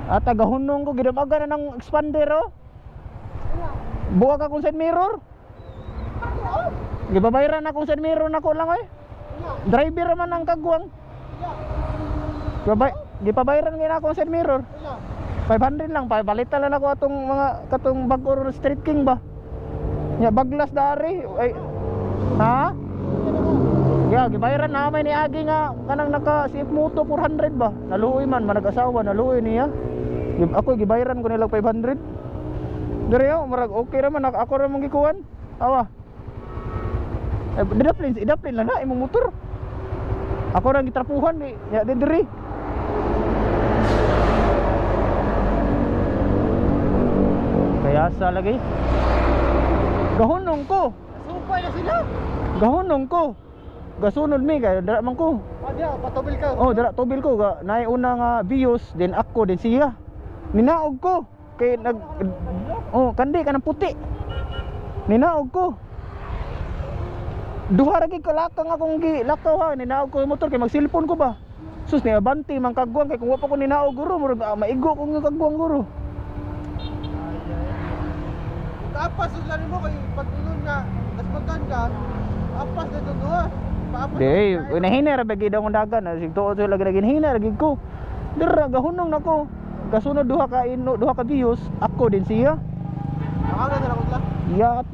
At tagahunong ko gidamaga na ng expander oh. Buka ka kung side mirror. Gibabayaran na kung side mirror nako lang oy. Driver man ang kagwang. Gipabayaran gina ako side mirror. 500 lang, palitan lang ako atong mga katong bag-o street king ba. Ya baglas dari ay. Ha? Ya gibayaran na may ni agi nga kanang naka CF Moto 400 ba. Naluoy man manag-asawa, naluoy niya. Ako gibayaran ko nila 500. Dire yo, marag okay ra man ako ra mong gikuan. Awa. Idaplin lang na imong motor. Ako ra gitrapuhan ni ya diri. Kaya sa lagi. Gahunong ko. Supay na sila. Gahunong ko. Gasunod mi kay dara man ko. Padya, patubil ka. Oh, dara tubil ko ga naay una nga bios then ako then siya. Ninaog ko kay nag kandi ka ng puti. Ninaog ko. Duha ra gid kalakang akong gilakaw ha, ninaog ko yung motor kay mag-cellphone ko ba. Sus ni abanti man kagwang kay kung wa pa ko ninaog guro murag maigo ko nga kagwang guro. Tapas ulan mo kay pag-unon nga, tas magkanda. Apas na doon duha. Dey, nahina ra bagi daw dagan, sigtuo so lagi hina ra gid ko. Dira gahunong nako. Kasunod duha ka bios, ako din siya. Ako na lang. Ya